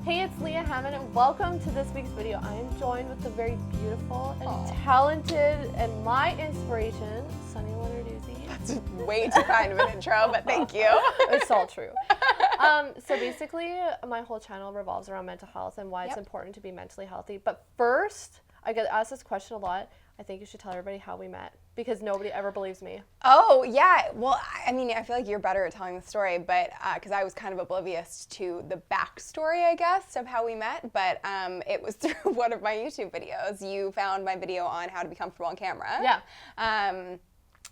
Hey, it's Leaha Hammond, and welcome to this week's video. I am joined with the very beautiful and talented and my inspiration, Lenarduzzi. That's way too kind of an intro, but thank you. It's all true. So basically, my whole channel revolves around mental health and why it's important to be mentally healthy. But first, I get asked this question a lot. I think you should tell everybody how we met, because nobody ever believes me. Oh, yeah. Well, I mean, I feel like you're better at telling the story, but because I was kind of oblivious to the backstory, I guess, of how we met. But it was through one of my YouTube videos. You found my video on how to be comfortable on camera. Yeah.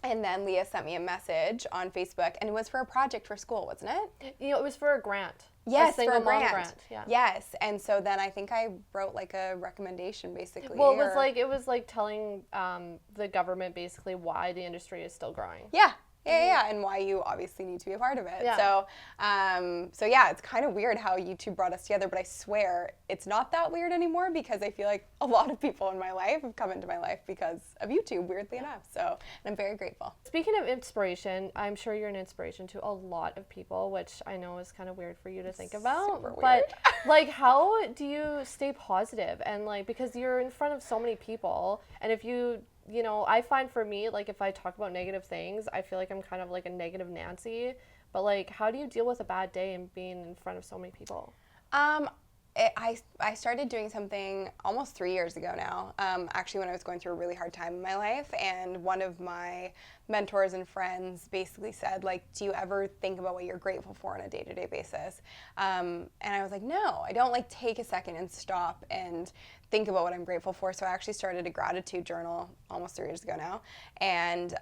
And then Leah sent me a message on Facebook, and it was for a project for school, wasn't it? You know, it was for a grant. Yes, a single for a mom grant. Yeah. Yes, and so then I think I wrote like a recommendation, basically. Well, it was like telling the government basically why the industry is still growing. Yeah. Yeah, and why you obviously need to be a part of it. Yeah. So yeah, it's kind of weird how you two brought us together, but I swear it's not that weird anymore, because I feel like a lot of people in my life have come into my life because of YouTube, weirdly enough. So, and I'm very grateful. Speaking of inspiration, I'm sure you're an inspiration to a lot of people, which I know is kind of weird for you to think about. Super weird. But like, how do you stay positive? And like, because you're in front of so many people, and if you know, I find for me, like, if I talk about negative things, I feel like I'm kind of like a negative Nancy. But like, how do you deal with a bad day and being in front of so many people? I started doing something almost 3 years ago now, actually when I was going through a really hard time in my life, and one of my mentors and friends basically said, like, do you ever think about what you're grateful for on a day-to-day basis? And I was like, no, I don't like take a second and stop and think about what I'm grateful for. So I actually started a gratitude journal almost 3 years ago now, and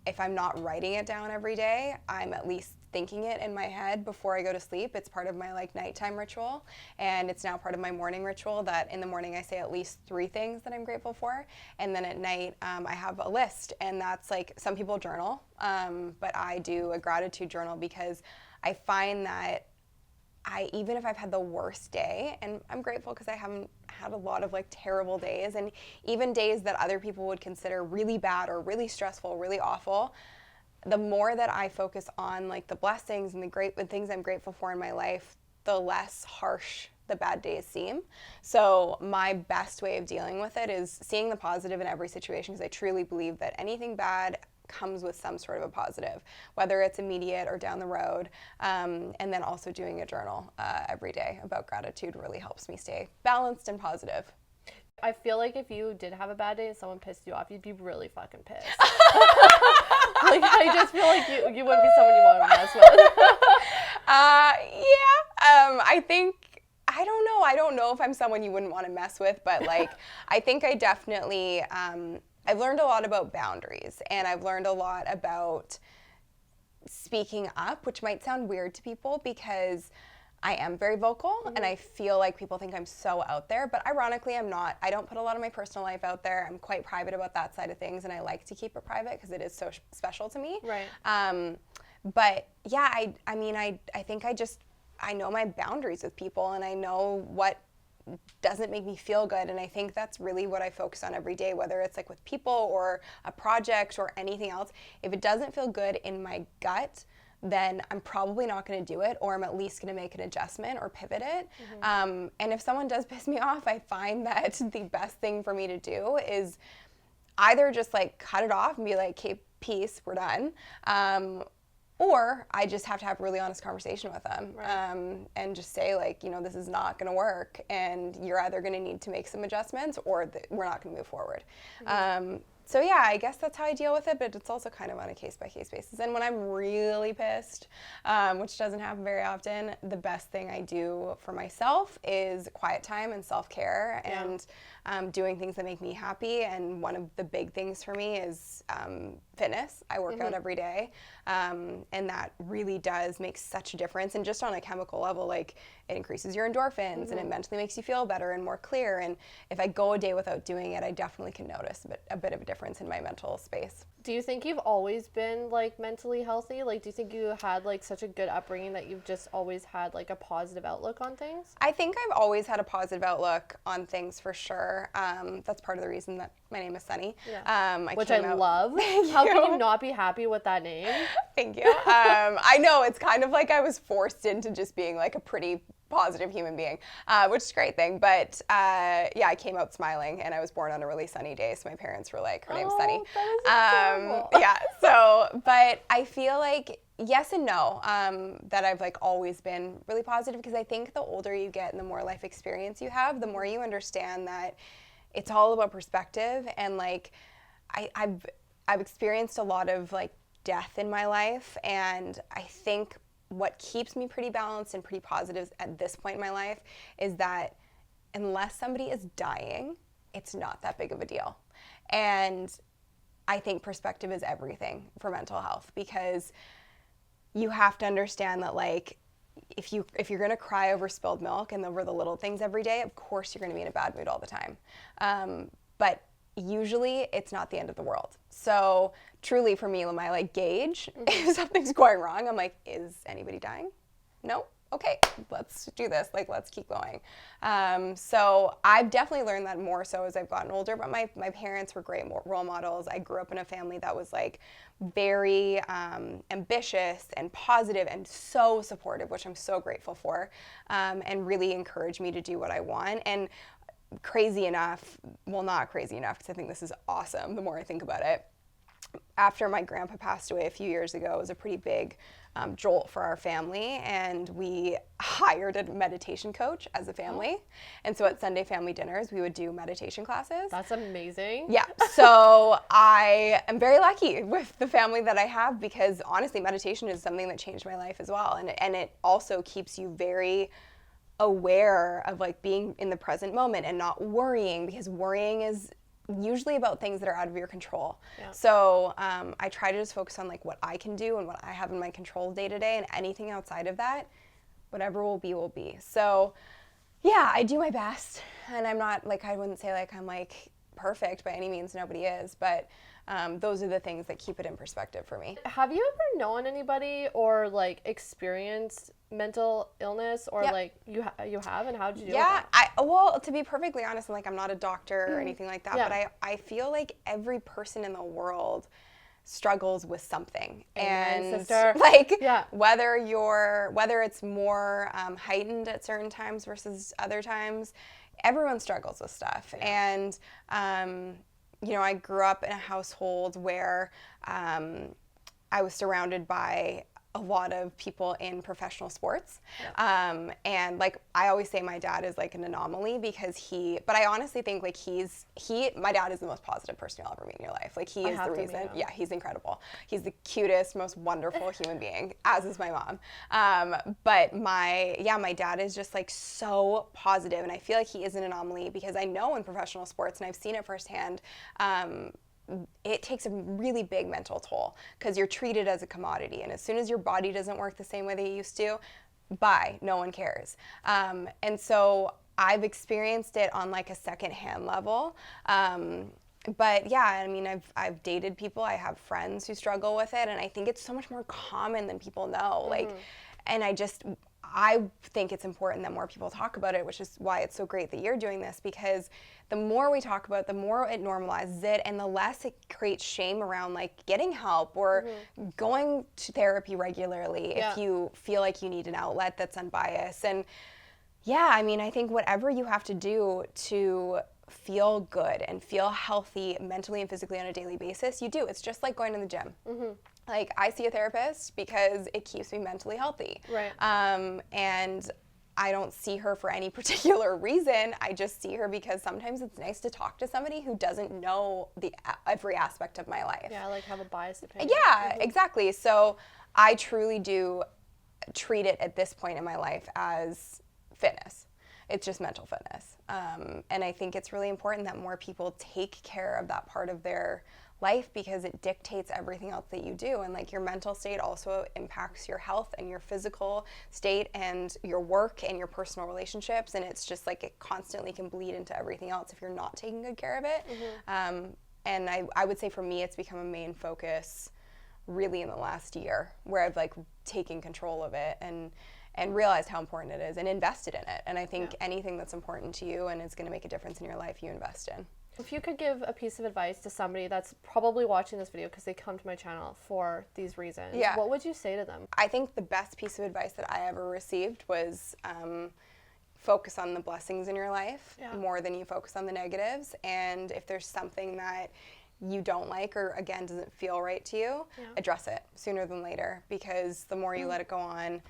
if I'm not writing it down every day, I'm at least thinking it in my head before I go to sleep. It's part of my like nighttime ritual, and it's now part of my morning ritual that in the morning I say at least 3 things that I'm grateful for, and then at night I have a list, and that's like, some people journal, but I do a gratitude journal because I find that even if I've had the worst day, and I'm grateful because I haven't had a lot of like terrible days, and even days that other people would consider really bad or really stressful, really awful, the more that I focus on like the blessings and the things I'm grateful for in my life, the less harsh the bad days seem. So my best way of dealing with it is seeing the positive in every situation, because I truly believe that anything bad comes with some sort of a positive, whether it's immediate or down the road. And then also doing a journal every day about gratitude really helps me stay balanced and positive. I feel like if you did have a bad day and someone pissed you off, you'd be really fucking pissed. Like, I just feel like you wouldn't be someone you want to mess with. I think, I don't know if I'm someone you wouldn't want to mess with, but like, I think I definitely, I've learned a lot about boundaries, and I've learned a lot about speaking up, which might sound weird to people because I am very vocal, and I feel like people think I'm so out there, but ironically I'm not. I don't put a lot of my personal life out there. I'm quite private about that side of things, and I like to keep it private because it is so special to me. Right. But yeah, I mean, I think I know my boundaries with people, and I know what doesn't make me feel good, and I think that's really what I focus on every day, whether it's like with people or a project or anything else. If it doesn't feel good in my gut, then I'm probably not going to do it, or I'm at least going to make an adjustment or pivot it. And if someone does piss me off, I find that the best thing for me to do is either just like cut it off and be like, okay, peace, we're done. Or I just have to have a really honest conversation with them, and just say, like, you know, this is not going to work, and you're either going to need to make some adjustments, or we're not going to move forward. So yeah, I guess that's how I deal with it, but it's also kind of on a case-by-case basis. And when I'm really pissed, which doesn't happen very often, the best thing I do for myself is quiet time and self-care, and doing things that make me happy. And one of the big things for me is fitness. I work out every day, and that really does make such a difference. And just on a chemical level, like, it increases your endorphins, and it mentally makes you feel better and more clear. And if I go a day without doing it, I definitely can notice a bit of a difference difference in my mental space. Do you think you've always been like mentally healthy? Like, do you think you had like such a good upbringing that you've just always had like a positive outlook on things? I think I've always had a positive outlook on things for sure. That's part of the reason that my name is Sunny. Yeah. Which I love. How can you not be happy with that name? Thank you. I know, it's kind of like I was forced into just being like a pretty positive human being, which is a great thing. But yeah, I came out smiling, and I was born on a really sunny day, so my parents were like, her name's Sunny. Yeah, so, but I feel like yes and no, that I've like always been really positive, because I think the older you get and the more life experience you have, the more you understand that it's all about perspective. And like I've experienced a lot of like death in my life, and I think what keeps me pretty balanced and pretty positive at this point in my life is that unless somebody is dying, it's not that big of a deal. And I think perspective is everything for mental health, because you have to understand that like if you're going to cry over spilled milk and over the little things every day, of course you're going to be in a bad mood all the time. But usually it's not the end of the world. So truly for me, when my like gauge, if something's going wrong, I'm like, is anybody dying? No? Okay, let's do this. Like, let's keep going. So I've definitely learned that more so as I've gotten older, but my parents were great role models. I grew up in a family that was like very ambitious and positive and so supportive, which I'm so grateful for, and really encouraged me to do what I want. And crazy enough, well, not crazy enough, because I think this is awesome the more I think about it. After my grandpa passed away a few years ago, it was a pretty big jolt for our family, and we hired a meditation coach as a family. And so at Sunday family dinners, we would do meditation classes. That's amazing. Yeah. So I am very lucky with the family that I have, because honestly, meditation is something that changed my life as well. And it also keeps you very aware of like being in the present moment and not worrying, because worrying is usually about things that are out of your control. Yeah. So I try to just focus on like what I can do and what I have in my control day to day, and anything outside of that, whatever will be, will be. So yeah, I do my best, and I'm not like, I wouldn't say like I'm like perfect by any means, nobody is, but those are the ththings that keep it in perspective for me. Have you ever known anybody or like experienced mental illness, or like you have, and how did you deal with that? Well, to be perfectly honest, I'm not a doctor or anything like that, but I feel like every person in the world struggles with something. Amen, and sister. Like whether it's more heightened at certain times versus other times, everyone struggles with stuff. And you know, I grew up in a household where I was surrounded by a lot of people in professional sports. Yeah. And like, I always say my dad is like an anomaly, because but I honestly think like my dad is the most positive person you'll ever meet in your life. Like he is the reason. Yeah, he's incredible. He's the cutest, most wonderful human being, as is my mom. But my dad is just like so positive, and I feel like he is an anomaly, because I know in professional sports, and I've seen it firsthand, it takes a really big mental toll, because you're treated as a commodity, and as soon as your body doesn't work the same way that it used to, no one cares. And so I've experienced it on like a secondhand level. But yeah, I mean, I've dated people, I have friends who struggle with it, and I think it's so much more common than people know. Like, and I think it's important that more people talk about it, which is why it's so great that you're doing this, because the more we talk about it, the more it normalizes it, and the less it creates shame around like getting help or going to therapy regularly if you feel like you need an outlet that's unbiased. And yeah, I mean, I think whatever you have to do to feel good and feel healthy mentally and physically on a daily basis, you do. It's just like going to the gym. Like, I see a therapist because it keeps me mentally healthy. Right. And I don't see her for any particular reason. I just see her because sometimes it's nice to talk to somebody who doesn't know every aspect of my life. Yeah, like have a biased opinion. Yeah, exactly. So I truly do treat it at this point in my life as fitness. It's just mental fitness. And I think it's really important that more people take care of that part of their life, because it dictates everything else that you do. And like, your mental state also impacts your health and your physical state and your work and your personal relationships. And it's just like, it constantly can bleed into everything else if you're not taking good care of it. And I would say for me, it's become a main focus really in the last year, where I've like taken control of it and realized how important it is and invested in it. And I think anything that's important to you and is going to make a difference in your life, you invest in. If you could give a piece of advice to somebody that's probably watching this video because they come to my channel for these reasons, what would you say to them? I think the best piece of advice that I ever received was focus on the blessings in your life more than you focus on the negatives. And if there's something that you don't like or, again, doesn't feel right to you, address it sooner than later, because the more you let it go on,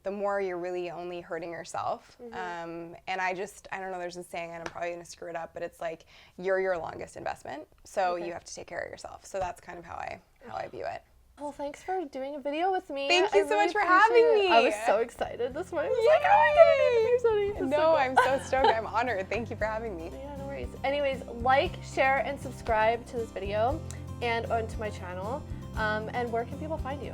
the more you're really only hurting yourself. And I don't know, there's a saying, and I'm probably going to screw it up, but it's like, you're your longest investment, so you have to take care of yourself. So that's kind of how I view it. Well, thanks for doing a video with me. Thank you so much for having me. I was so excited this morning. I was like, oh my God, no, I'm so stoked. I'm honored. Thank you for having me. Yeah, no worries. Anyways, like, share, and subscribe to this video and onto my channel. And where can people find you?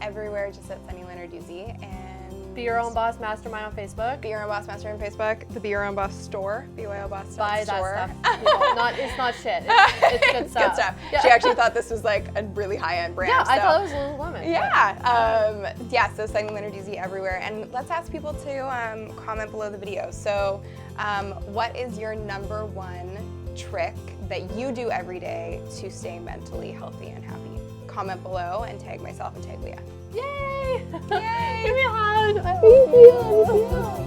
Everywhere, just at Sunny Lenarduzzi, and Be Your Own Boss Mastermind on Facebook. Be Your Own Boss Mastermind on Facebook. The Be Your Own Boss store. BYO Boss Buy store. that stuff. It's not shit. It's good stuff. Good stuff. Yeah. She actually thought this was like a really high-end brand. Yeah, so. I thought it was Lululemon. Yeah. So Sunny Lenarduzzi everywhere. And let's ask people to comment below the video. So what is your number one trick that you do every day to stay mentally healthy and happy? Comment below and tag myself and tag Leah. Yay! Yay! Give me a hug. I love you.